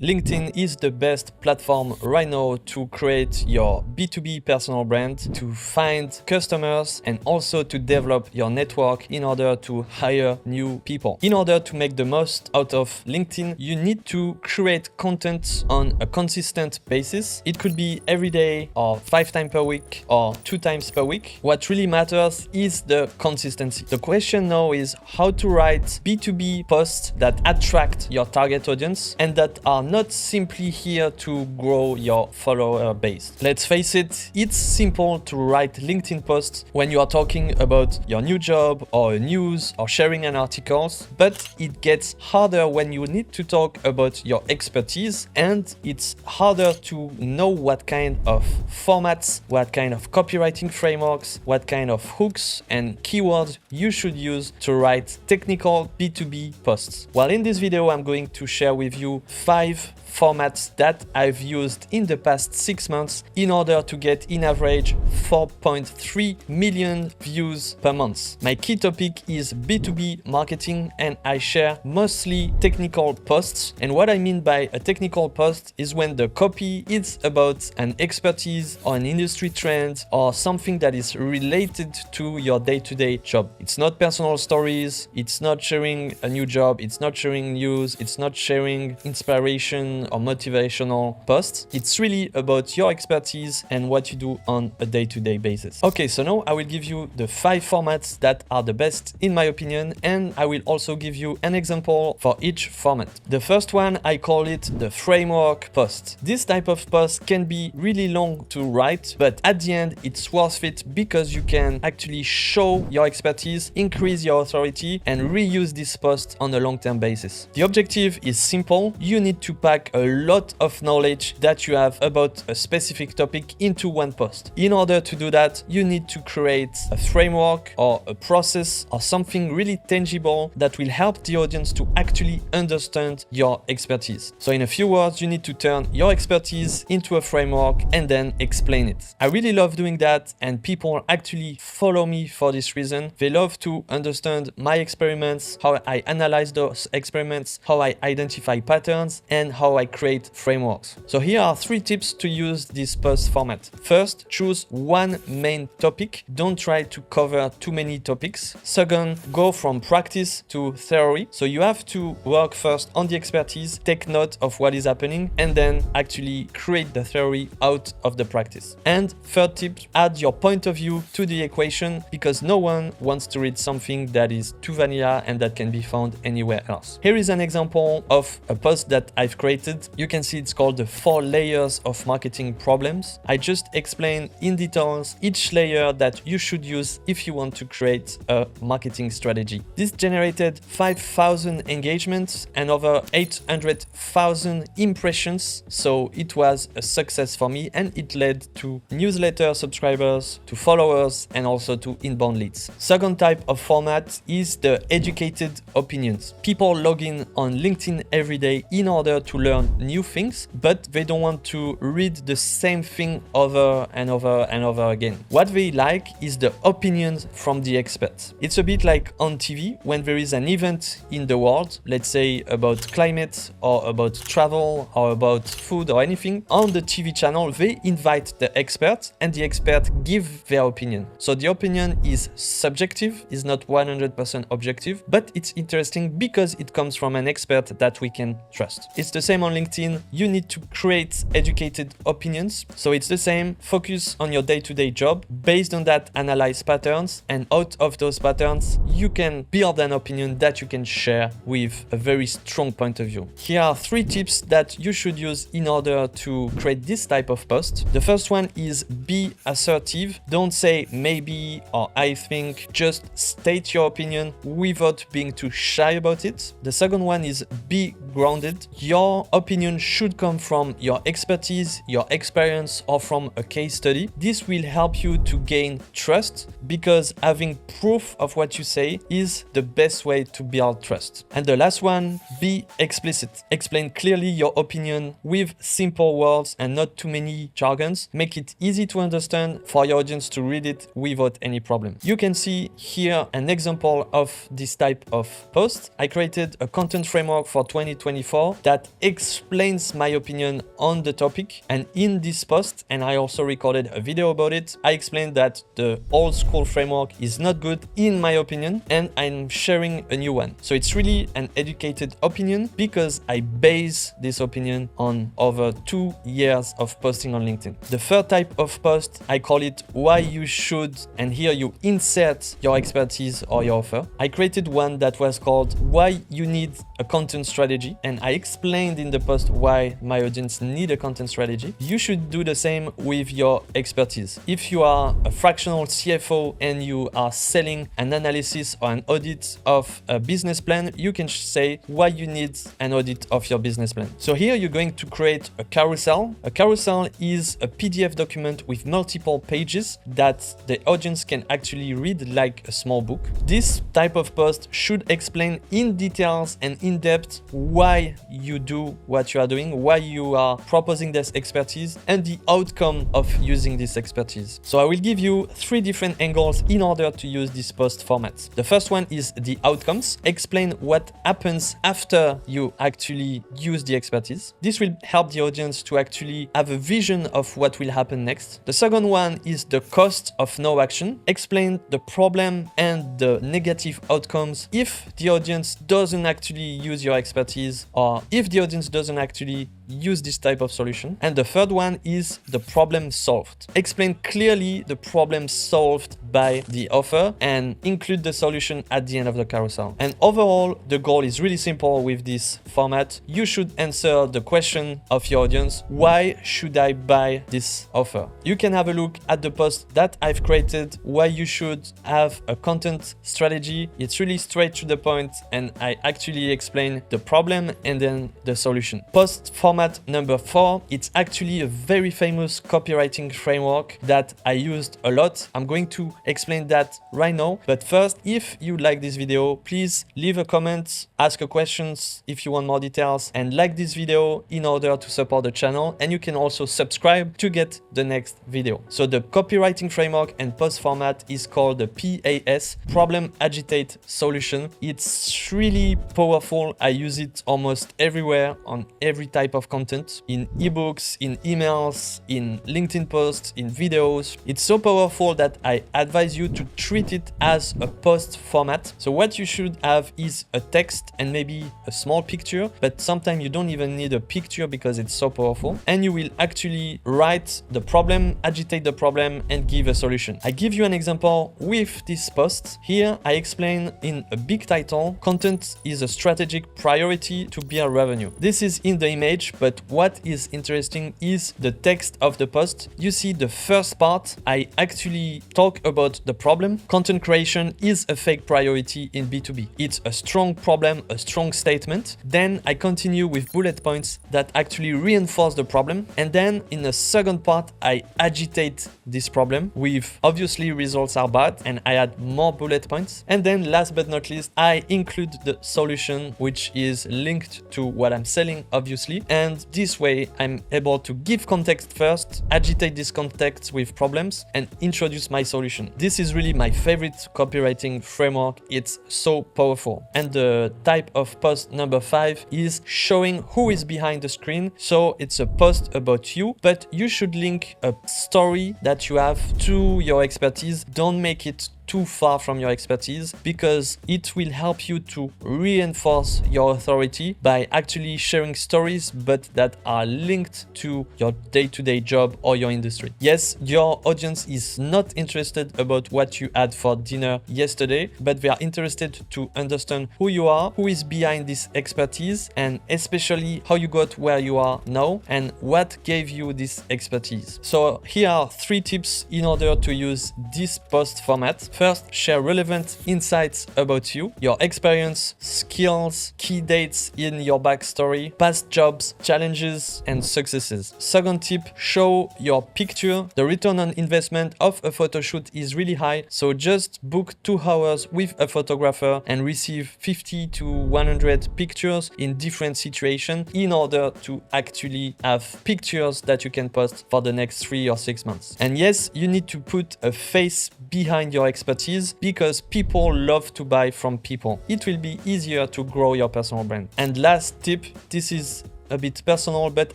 LinkedIn is the best platform right now to create your B2B personal brand, to find customers, and also to develop your network in order to hire new people. In order to make the most out of LinkedIn, you need to create content on a consistent basis. It could be every day or 5 times per week or 2 times per week. What really matters is the consistency. The question now is how to write B2B posts that attract your target audience and that are not simply here to grow your follower base. Let's face it, it's simple to write LinkedIn posts when you are talking about your new job or a news or sharing an article, but it gets harder when you need to talk about your expertise, and it's harder to know what kind of formats, what kind of copywriting frameworks, what kind of hooks and keywords you should use to write technical B2B posts. Well, in this video, I'm going to share with you 5 formats that I've used in the past 6 months in order to get in average 4.3 million views per month. My key topic is B2B marketing, and I share mostly technical posts. And what I mean by a technical post is when the copy is about an expertise or an industry trend or something that is related to your day-to-day job. It's not personal stories, it's not sharing a new job, it's not sharing news, it's not sharing inspiration or motivational posts. It's really about your expertise and what you do on a day-to-day basis. Okay, so now I will give you the 5 formats that are the best in my opinion, and I will also give you an example for each format. The first one, I call it the framework post. This type of post can be really long to write, but at the end it's worth it because you can actually show your expertise, increase your authority, and reuse this post on a long-term basis. The objective is simple. You need to pack a lot of knowledge that you have about a specific topic into one post. In order to do that, you need to create a framework or a process or something really tangible that will help the audience to actually understand your expertise. So in a few words, you need to turn your expertise into a framework and then explain it. I really love doing that, and people actually follow me for this reason. They love to understand my experiments, how I analyze those experiments, how I identify patterns, and how I create frameworks. So here are 3 tips to use this post format. First, choose one main topic. Don't try to cover too many topics. Second, go from practice to theory. So you have to work first on the expertise, take note of what is happening, and then actually create the theory out of the practice. And third tip, add your point of view to the equation, because no one wants to read something that is too vanilla and that can be found anywhere else. Here is an example of a post that I've created. You can see it's called the 4 layers of marketing problems. I just explain in details each layer that you should use if you want to create a marketing strategy. This generated 5,000 engagements and over 800,000 impressions. So it was a success for me, and it led to newsletter subscribers, to followers, and also to inbound leads. Second type of format is the educated opinions. People log in on LinkedIn every day in order to learn new things, but they don't want to read the same thing over and over and over again. What they like is the opinions from the experts. It's a bit like on TV when there is an event in the world, let's say about climate or about travel or about food or anything. On the TV channel, they invite the expert and the expert give their opinion. So the opinion is subjective, is not 100% objective, but it's interesting because it comes from an expert that we can trust. It's the same on LinkedIn. You need to create educated opinions. So it's the same. Focus on your day-to-day job. Based on that, analyze patterns, and out of those patterns, you can build an opinion that you can share with a very strong point of view. Here are 3 tips that you should use in order to create this type of post. The first one is be assertive. Don't say maybe or I think. Just state your opinion without being too shy about it. The second one is be grounded. Your opinion should come from your expertise, your experience, or from a case study. This will help you to gain trust, because having proof of what you say is the best way to build trust. And the last one, be explicit. Explain clearly your opinion with simple words and not too many jargons. Make it easy to understand for your audience to read it without any problem. You can see here an example of this type of post. I created a content framework for 2020 2024 that explains my opinion on the topic. And in this post, and I also recorded a video about it, I explained that the old school framework is not good in my opinion, and I'm sharing a new one. So it's really an educated opinion because I base this opinion on over 2 years of posting on LinkedIn. The third type of post, I call it why you should, and here you insert your expertise or your offer. I created one that was called why you need a content strategy, and I explained in the post why my audience need a content strategy. You should do the same with your expertise. If you are a fractional CFO and you are selling an analysis or an audit of a business plan, you can say why you need an audit of your business plan. So here you're going to create a carousel. A carousel is a PDF document with multiple pages that the audience can actually read like a small book. This type of post should explain in details and in depth why you do what you are doing, why you are proposing this expertise, and the outcome of using this expertise. So I will give you 3 different angles in order to use this post format. The first one is the outcomes. Explain what happens after you actually use the expertise. This will help the audience to actually have a vision of what will happen next. The second one is the cost of no action. Explain the problem and the negative outcomes if the audience doesn't actually use your expertise, or if the audience doesn't actually use this type of solution. And the third one is the problem solved. Explain clearly the problem solved by the offer and include the solution at the end of the carousel. And overall, the goal is really simple with this format. You should answer the question of your audience, why should I buy this offer? You can have a look at the post that I've created, why you should have a content strategy. It's really straight to the point, and I actually explain the problem and then the solution. Post format number 4, it's actually a very famous copywriting framework that I used a lot. I'm going to explain that right now. But first, if you like this video, please leave a comment, ask a questions if you want more details, and like this video in order to support the channel. And you can also subscribe to get the next video. So the copywriting framework and post format is called the PAS, Problem Agitate Solution. It's really powerful. I use it almost everywhere on every type of content, in ebooks, in emails, in LinkedIn posts, in videos. It's so powerful that I advise you to treat it as a post format. So what you should have is a text and maybe a small picture, but sometimes you don't even need a picture because it's so powerful. And you will actually write the problem, agitate the problem, and give a solution. I give you an example with this post. Here I explain in a big title, content is a strategic priority to build revenue. This is in the image, but what is interesting is the text of the post. You see the first part, I actually talk about the problem. Content creation is a fake priority in B2B. It's a strong problem, a strong statement. Then I continue with bullet points that actually reinforce the problem. And then in the second part, I agitate this problem with obviously results are bad, and I add more bullet points. And then last but not least, I include the solution, which is linked to what I'm selling, obviously. And this way I'm able to give context first, agitate this context with problems, and introduce my solution. This is really my favorite copywriting framework. It's so powerful. And the type of post number 5 is showing who is behind the screen. So it's a post about you, but you should link a story that you have to your expertise. Don't make it too far from your expertise, because it will help you to reinforce your authority by actually sharing stories, but that are linked to your day-to-day job or your industry. Yes, your audience is not interested about what you had for dinner yesterday, but they are interested to understand who you are, who is behind this expertise, and especially how you got where you are now and what gave you this expertise. So here are 3 tips in order to use this post format. First, share relevant insights about you, your experience, skills, key dates in your backstory, past jobs, challenges, and successes. Second tip, show your picture. The return on investment of a photo shoot is really high, so just book 2 hours with a photographer and receive 50 to 100 pictures in different situations in order to actually have pictures that you can post for the next 3 or 6 months. And yes, you need to put a face behind your expertise. expertise because people love to buy from people. It will be easier to grow your personal brand. And last tip, this is a bit personal, but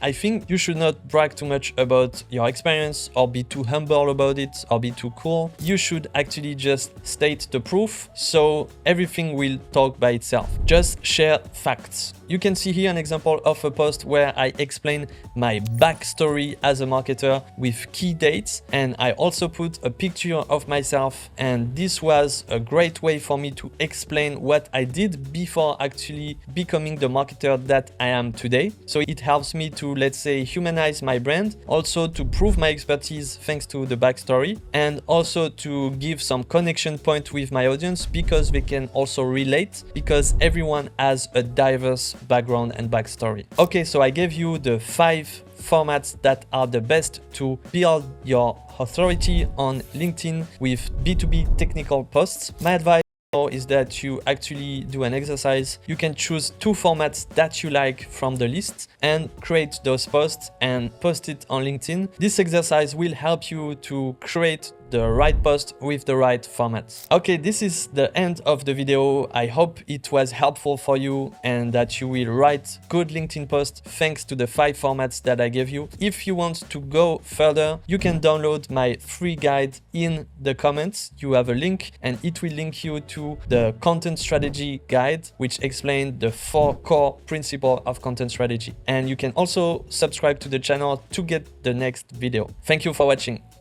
I think you should not brag too much about your experience or be too humble about it or be too cool. You should actually just state the proof, so everything will talk by itself. Just share facts. You can see here an example of a post where I explain my backstory as a marketer with key dates, and I also put a picture of myself, and this was a great way for me to explain what I did before actually becoming the marketer that I am today. So it helps me to, let's say, humanize my brand, also to prove my expertise thanks to the backstory, and also to give some connection point with my audience because they can also relate, because everyone has a diverse background and backstory. Okay, so I gave you the 5 formats that are the best to build your authority on LinkedIn with B2B technical posts. My advice is that you actually do an exercise. You can choose 2 formats that you like from the list and create those posts and post it on LinkedIn. This exercise will help you to create the right post with the right format. Okay, this is the end of the video. I hope it was helpful for you and that you will write good LinkedIn posts thanks to the 5 formats that I gave you. If you want to go further, you can download my free guide in the comments. You have a link and it will link you to the content strategy guide, which explains the 4 core principles of content strategy. And you can also subscribe to the channel to get the next video. Thank you for watching.